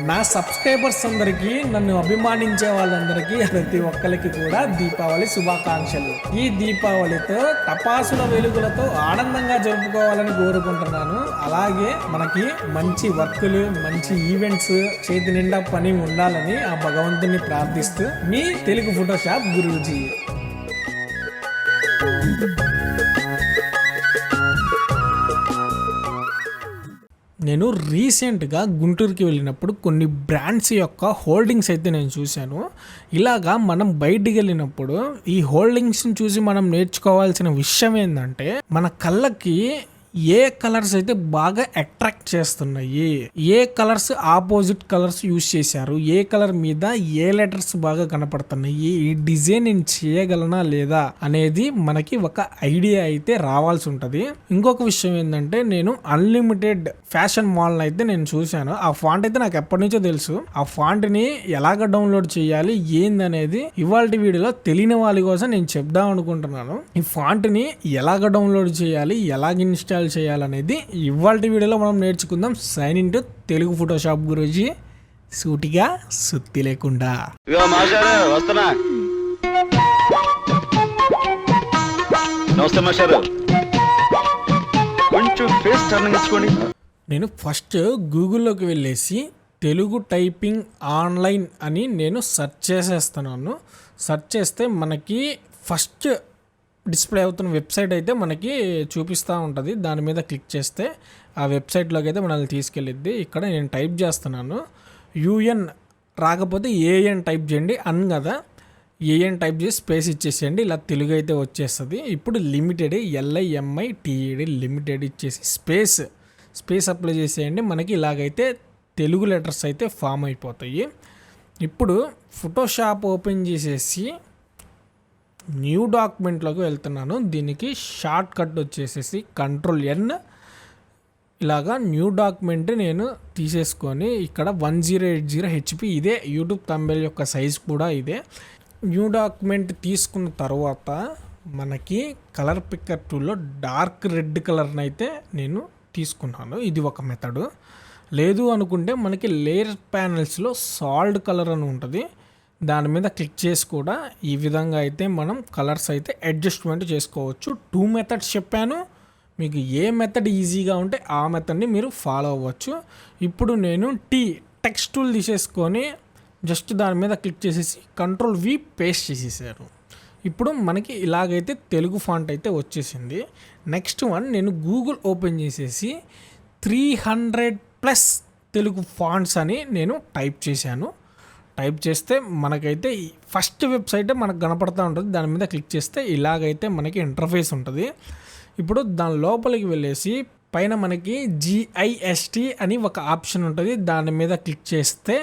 నా సబ్స్క్రైబర్స్ అందరికీ, నన్ను అభిమానించే వాళ్ళందరికీ, ప్రతి ఒక్కరికి కూడా దీపావళి శుభాకాంక్షలు. ఈ దీపావళితో టపాసుల వెలుగులతో ఆనందంగా జరుపుకోవాలని కోరుకుంటున్నాను. అలాగే మనకి మంచి వర్కులు, మంచి ఈవెంట్స్, చేతి నిండా పని ఉండాలని ఆ భగవంతుని ప్రార్థిస్తూ మీ తెలుగు ఫోటోషాప్ గురూజీ. నేను రీసెంట్గా గుంటూరుకి వెళ్ళినప్పుడు కొన్ని బ్రాండ్స్ యొక్క హోల్డింగ్స్ అయితే నేను చూశాను. ఇలాగా మనం బయటికి వెళ్ళినప్పుడు ఈ హోల్డింగ్స్ని చూసి మనం నేర్చుకోవాల్సిన విషయం ఏంటంటే, మన కళ్ళకి ఏ కలర్స్ అయితే బాగా అట్రాక్ట్ చేస్తున్నాయి, ఏ కలర్స్ ఆపోజిట్ కలర్స్ యూజ్ చేశారు, ఏ కలర్ మీద ఏ లెటర్స్ బాగా కనపడుతున్నాయి, ఈ డిజైన్ నేను చేయగలనా లేదా అనేది మనకి ఒక ఐడియా అయితే రావాల్సి ఉంటుంది. ఇంకొక విషయం ఏంటంటే, నేను అన్లిమిటెడ్ ఫ్యాషన్ మాల్ అయితే నేను చూశాను. ఆ ఫాంట్ అయితే నాకు ఎప్పటి నుంచో తెలుసు. ఆ ఫాంట్ ని ఎలాగ డౌన్లోడ్ చేయాలి ఏందనేది ఇవాళ వీడియోలో తెలియని వాళ్ళ కోసం నేను చెప్దాం అనుకుంటున్నాను. ఈ ఫాంట్ ని ఎలాగ డౌన్లోడ్ చేయాలి, ఎలాగ ఇన్స్టాల్ చేయాలనేది ఇవాళ వీడియోలో మనం నేర్చుకుందాం. Sign in to Telugu Photoshop Guruji, సూటిగా సుత్తి లేకుండా. నేను ఫస్ట్ గూగుల్లోకి వెళ్ళేసి తెలుగు టైపింగ్ ఆన్లైన్ అని నేను సెర్చ్ చేసేస్తున్నాను. సెర్చ్ చేస్తే మనకి ఫస్ట్ డిస్ప్లే అవుతున్న వెబ్సైట్ అయితే మనకి చూపిస్తూ ఉంటుంది. దాని మీద క్లిక్ చేస్తే ఆ వెబ్సైట్లోకి అయితే మనల్ని తీసుకెళ్ళిద్ది. ఇక్కడ నేను టైప్ చేస్తున్నాను. యూఎన్ రాకపోతే ఏఎన్ టైప్ చేయండి అన్ కదా, ఏఎన్ టైప్ చేసి స్పేస్ ఇచ్చేసేయండి, ఇలా తెలుగు అయితే వచ్చేస్తుంది. ఇప్పుడు లిమిటెడ్ LIMITED లిమిటెడ్ ఇచ్చేసి స్పేస్ అప్లై చేసేయండి. మనకి ఇలాగైతే తెలుగు లెటర్స్ అయితే ఫామ్ అయిపోతాయి. ఇప్పుడు ఫోటోషాప్ ఓపెన్ చేసేసి న్యూ డాక్యుమెంట్లోకి వెళ్తున్నాను. దీనికి షార్ట్ కట్ వచ్చేసేసి Ctrl+N. ఇలాగా న్యూ డాక్యుమెంట్ నేను తీసేసుకొని ఇక్కడ 1080 HP, ఇదే యూట్యూబ్ థంబ్నెయిల్ యొక్క సైజ్ కూడా ఇదే. న్యూ డాక్యుమెంట్ తీసుకున్న తర్వాత మనకి కలర్ పిక్కర్ టూల్లో డార్క్ రెడ్ కలర్ని అయితే నేను తీసుకున్నాను. ఇది ఒక మెథడు. లేదు అనుకుంటే మనకి లేయర్ ప్యానెల్స్లో సాల్ట్ కలర్ అని ఉంటుంది, దాని మీద క్లిక్ చేసి కూడా ఈ విధంగా అయితే మనం కలర్స్ అయితే అడ్జస్ట్మెంట్ చేసుకోవచ్చు. 2 మెథడ్స్ చెప్పాను, మీకు ఏ మెథడ్ ఈజీగా ఉంటే ఆ మెథడ్ని మీరు ఫాలో అవ్వచ్చు. ఇప్పుడు నేను టెక్స్ట్ టూల్ తీసేసుకొని జస్ట్ దాని మీద క్లిక్ చేసేసి Ctrl+V పేస్ట్ చేసేసాను. ఇప్పుడు మనకి ఇలాగైతే తెలుగు ఫాంట్ అయితే వచ్చేసింది. నెక్స్ట్ వన్, నేను గూగుల్ ఓపెన్ చేసేసి 300+ తెలుగు ఫాంట్స్ అని నేను టైప్ చేశాను. టైప్ చేస్తే మనకైతే ఫస్ట్ వెబ్సైటే మనకు కనపడుతూ ఉంటుంది. దాని మీద క్లిక్ చేస్తే ఇలాగైతే మనకి ఇంటర్ఫేస్ ఉంటుంది. ఇప్పుడు దాని లోపలికి వెళ్ళేసి పైన మనకి GIST అని ఒక ఆప్షన్ ఉంటుంది. దాని మీద క్లిక్ చేస్తే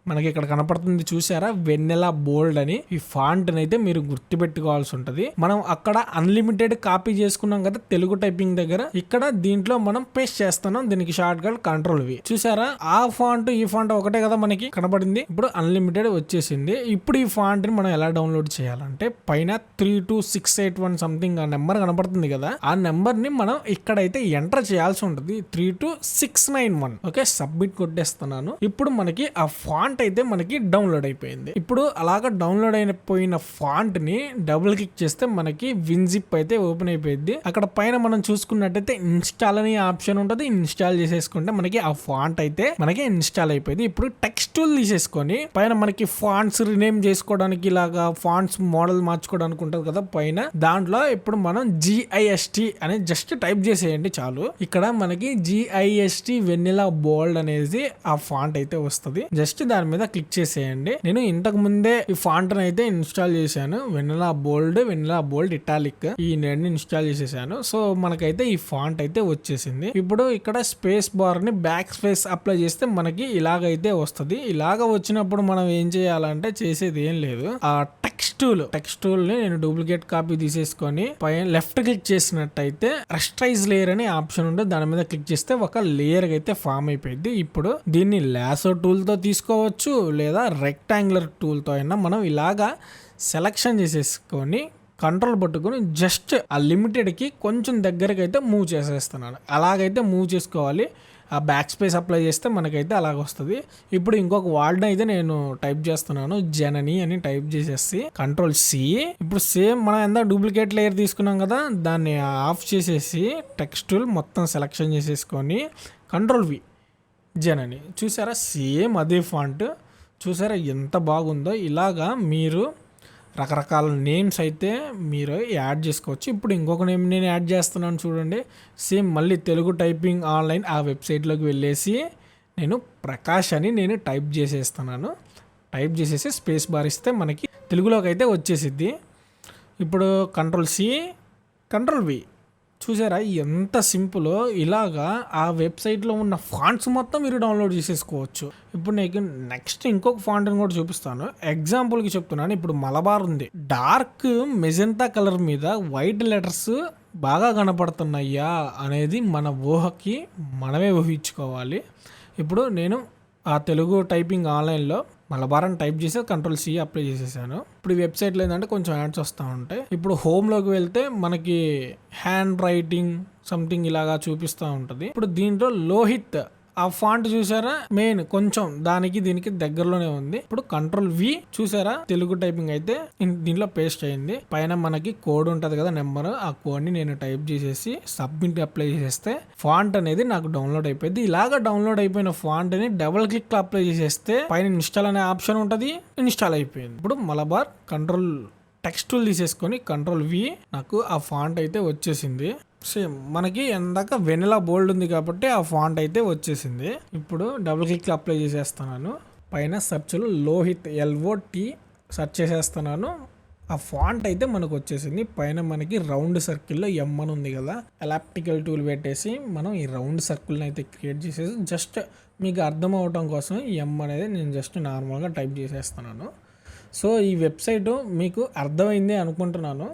మనకి ఇక్కడ కనపడుతుంది, చూసారా, వెన్నెలా బోల్డ్ అని. ఈ ఫాంట్ అయితే మీరు గుర్తుపెట్టుకోవాల్సి ఉంటుంది. మనం అక్కడ అన్లిమిటెడ్ కాపీ చేసుకున్నాం కదా తెలుగు టైపింగ్ దగ్గర, ఇక్కడ దీంట్లో మనం పేస్ట్ చేస్తున్నాం. దీనికి షార్ట్ కట్ Ctrl+V. చూసారా, ఆ ఫాంట్ ఈ ఫాంట్ ఒకటే కదా మనకి కనపడింది. ఇప్పుడు అన్లిమిటెడ్ వచ్చేసింది. ఇప్పుడు ఈ ఫాంట్ ని మనం ఎలా డౌన్లోడ్ చేయాలంటే, పైన 32681 సంథింగ్ ఆ నెంబర్ కనపడుతుంది కదా, ఆ నెంబర్ ని మనం ఇక్కడైతే ఎంటర్ చేయాల్సి ఉంటుంది. 32691. ఓకే, సబ్మిట్ కొట్టేస్తున్నాను. ఇప్పుడు మనకి ఆ ఫాంట్ అయితే మనకి డౌన్లోడ్ అయిపోయింది. ఇప్పుడు అలాగా డౌన్లోడ్ అయిపోయిన ఫాంట్ ని డబుల్ క్లిక్ చేస్తే మనకి విన్జిప్ అయితే ఓపెన్ అయిపోయింది. అక్కడ పైన మనం చూసుకున్నట్టయితే ఇన్స్టాల్ అనే ఆప్షన్ ఉంటుంది. ఇన్స్టాల్ చేసేసుకుంటే మనకి ఆ ఫాంట్ అయితే మనకి ఇన్స్టాల్ అయిపోయింది. ఇప్పుడు టెక్స్ట్ టూల్ తీసేసుకొని పైన మనకి ఫాంట్స్ రినేమ్ చేసుకోవడానికి, ఇలాగా ఫాంట్స్ మోడల్ మార్చుకోవడానికి ఉంటుంది కదా పైన, దాంట్లో ఇప్పుడు మనం GIST అని జస్ట్ టైప్ చేసేయండి చాలు. ఇక్కడ మనకి GIST వెన్నెలా బోల్డ్ అనేది ఆ ఫాంట్ అయితే వస్తుంది. జస్ట్ దాని మీద క్లిక్ చేసేయండి. నేను ఇంతకు ముందే ఈ ఫాంట్ అయితే ఇన్స్టాల్ చేశాను. వెన్నెలా బోల్డ్ ఇటాలిక్, ఈ రెండు ఇన్స్టాల్ చేసేసాను. సో మనకైతే ఈ ఫాంట్ అయితే వచ్చేసింది. ఇప్పుడు ఇక్కడ స్పేస్ బార్ ని బ్యాక్ స్పేస్ అప్లై చేస్తే మనకి ఇలాగైతే వస్తుంది. ఇలాగ వచ్చినప్పుడు మనం ఏం చేయాలంటే, చేసేది ఏం లేదు, ఆ టెక్స్ట్ టూల్ ని నేను డూప్లికేట్ కాపీ తీసేసుకొని పైన లెఫ్ట్ క్లిక్ చేసినట్టయితే రెస్ట్రైజ్ లేయర్ అనే ఆప్షన్ ఉంటే దాని మీద క్లిక్ చేస్తే ఒక లేయర్ అయితే ఫామ్ అయిపోయింది. ఇప్పుడు దీన్ని లాసో టూల్ తో తీసుకోవచ్చు, లేదా రెక్టాంగులర్ టూల్తో అయినా మనం ఇలాగా సెలెక్షన్ చేసేసుకొని కంట్రోల్ పట్టుకొని జస్ట్ ఆ లిమిటెడ్కి కొంచెం దగ్గరకైతే మూవ్ చేసేస్తున్నాను. అలాగైతే మూవ్ చేసుకోవాలి. ఆ బ్యాక్ స్పేస్ అప్లై చేస్తే మనకైతే అలాగ వస్తుంది. ఇప్పుడు ఇంకొక వర్డ్ అయితే నేను టైప్ చేస్తున్నాను, జనని అని టైప్ చేసేసి Ctrl+C. ఇప్పుడు సేమ్ మనం ఎంత డూప్లికేట్ లేయర్ తీసుకున్నాం కదా, దాన్ని ఆఫ్ చేసేసి టెక్స్ట్ టూల్ మొత్తం సెలెక్షన్ చేసేసుకొని Ctrl+V జనని. చూసారా సేమ్ అదే ఫాంట్, చూసారా ఎంత బాగుందో. ఇలాగా మీరు రకరకాల నేమ్స్ అయితే మీరు యాడ్ చేసుకోవచ్చు. ఇప్పుడు ఇంకొక నేమ్ నేను యాడ్ చేస్తున్నాను చూడండి. సేమ్ మళ్ళీ తెలుగు టైపింగ్ ఆన్లైన్ ఆ వెబ్సైట్లోకి వెళ్ళేసి నేను ప్రకాష్ అని నేను టైప్ చేసేస్తున్నాను. టైప్ చేసేసి స్పేస్ బార్ ఇస్తే మనకి తెలుగులోకి అయితే వచ్చేసిద్ది. ఇప్పుడు Ctrl+C Ctrl+V. చూసారా ఎంత సింపుల్. ఇలాగా ఆ వెబ్సైట్లో ఉన్న ఫాంట్స్ మొత్తం మీరు డౌన్లోడ్ చేసేసుకోవచ్చు. ఇప్పుడు నీకు నెక్స్ట్ ఇంకొక ఫాంట్ని కూడా చూపిస్తాను. ఎగ్జాంపుల్కి చెప్తున్నాను. ఇప్పుడు మలబార్ ఉంది, డార్క్ మెజెంతా కలర్ మీద వైట్ లెటర్స్ బాగా కనపడుతున్నాయా అనేది మన ఊహకి మనమే ఊహించుకోవాలి. ఇప్పుడు నేను ఆ తెలుగు టైపింగ్ ఆన్లైన్లో మలబార్ అని టైప్ చేసి Ctrl+C అప్లై చేసేసాను. ఇప్పుడు ఈ వెబ్సైట్లో ఏంటంటే కొంచెం యాడ్స్ వస్తూ ఉంటాయి. ఇప్పుడు హోమ్లోకి వెళ్తే మనకి హ్యాండ్ రైటింగ్ సంథింగ్ ఇలాగా చూపిస్తూ ఉంటుంది. ఇప్పుడు దీంట్లో లోహిత్ ఆ ఫాంట్ చూసారా, మెయిన్ కొంచెం దానికి దీనికి దగ్గరలోనే ఉంది. ఇప్పుడు Ctrl+V చూసారా, తెలుగు టైపింగ్ అయితే దీంట్లో పేస్ట్ అయింది. పైన మనకి కోడ్ ఉంటది కదా, నెంబర్, ఆ కోడ్ ని నేను టైప్ చేసేసి సబ్మిట్ అప్లై చేసేస్తే ఫాంట్ అనేది నాకు డౌన్లోడ్ అయిపోయింది. ఇలాగా డౌన్లోడ్ అయిపోయిన ఫాంట్ ని డబుల్ క్లిక్ లో అప్లై చేసేస్తే పైన ఇన్స్టాల్ అనే ఆప్షన్ ఉంటది, ఇన్స్టాల్ అయిపోయింది. ఇప్పుడు మలబార్ కంట్రోల్ టెక్స్ట్ టూల్ తీసేసుకొని Ctrl+V నాకు ఆ ఫాంట్ అయితే వచ్చేసింది. సేమ్ మనకి ఎందాక వెనిలా బోల్డ్ ఉంది కాబట్టి ఆ ఫాంట్ అయితే వచ్చేసింది. ఇప్పుడు డబుల్ క్లిక్ అప్లై చేసేస్తున్నాను. పైన సెర్చ్లో లోహిత్ LOT సెర్చ్ చేసేస్తున్నాను. ఆ ఫాంట్ అయితే మనకు వచ్చేసింది. పైన మనకి రౌండ్ సర్కిల్లో M అని ఉంది కదా, ఎలాప్టికల్ టూల్ పెట్టేసి మనం ఈ రౌండ్ సర్కిల్ని అయితే క్రియేట్ చేసేసి జస్ట్ మీకు అర్థం అవటం కోసం M అనేది నేను జస్ట్ నార్మల్గా టైప్ చేసేస్తున్నాను. సో ఈ వెబ్సైటు మీకు అర్థమైంది అనుకుంటున్నాను.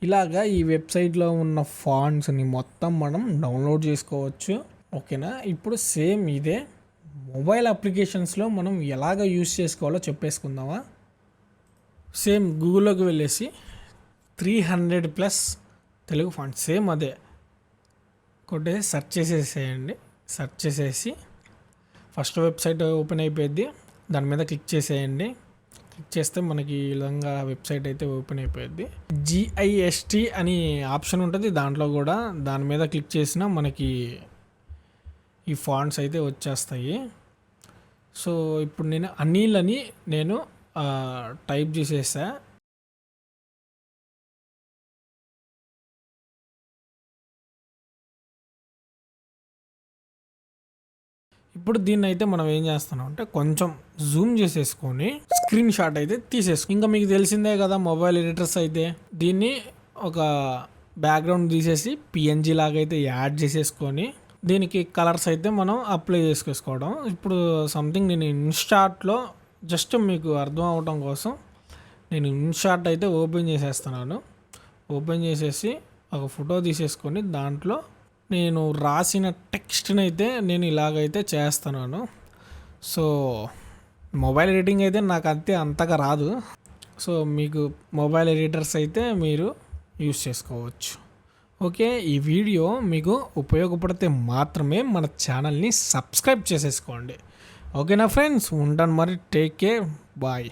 ఇలాగా ఈ వెబ్సైట్లో ఉన్న ఫాంట్స్ని మొత్తం మనం డౌన్లోడ్ చేసుకోవచ్చు. ఓకేనా. ఇప్పుడు సేమ్ ఇదే మొబైల్ అప్లికేషన్స్లో మనం ఎలాగ యూస్ చేసుకోవాలో చెప్పేసుకుందామా. సేమ్ గూగుల్లోకి వెళ్ళేసి 300+ తెలుగు ఫాంట్స్ సేమ్ అదే కొట్టేసి సెర్చ్ చేసేసేయండి. సెర్చ్ చేసేసి ఫస్ట్ వెబ్సైట్ ఓపెన్ అయిపోయింది, దాని మీద క్లిక్ చేసేయండి. క్లిక్ చేస్తే మనకి ఈ విధంగా వెబ్సైట్ అయితే ఓపెన్ అయిపోయింది. GIST అని ఆప్షన్ ఉంటుంది దాంట్లో కూడా, దాని మీద క్లిక్ చేసినా మనకి ఈ ఫాంట్స్ అయితే వచ్చేస్తాయి. సో ఇప్పుడు నేను అనిల్ అని నేను టైప్ చేసేసా. ఇప్పుడు దీన్ని అయితే మనం ఏం చేస్తున్నాం అంటే కొంచెం జూమ్ చేసేసుకొని స్క్రీన్ షాట్ అయితే తీసేసుకో. ఇంకా మీకు తెలిసిందే కదా మొబైల్ ఎడిటర్స్ అయితే దీన్ని ఒక బ్యాక్గ్రౌండ్ తీసేసి PNG లాగా అయితే యాడ్ చేసేసుకొని దీనికి కలర్స్ అయితే మనం అప్లై చేసుకోవడం. ఇప్పుడు సంథింగ్ నేను ఇన్షాట్లో జస్ట్ మీకు అర్థం అవడం కోసం నేను ఇన్షాట్ అయితే ఓపెన్ చేసేస్తున్నాను. ఓపెన్ చేసేసి ఒక ఫోటో తీసేసుకొని దాంట్లో నేను రాసిన టెక్స్ట్ని అయితే నేను ఇలాగైతే చేస్తున్నాను. సో మొబైల్ ఎడిటింగ్ అయితే నాకు అంతగా రాదు. సో మీకు మొబైల్ ఎడిటర్స్ అయితే మీరు యూస్ చేసుకోవచ్చు. ఓకే, ఈ వీడియో మీకు ఉపయోగపడితే మాత్రమే మన ఛానల్ని సబ్స్క్రైబ్ చేసేసుకోండి. ఓకేనా ఫ్రెండ్స్, ఉంటాను మరి. Take care, bye.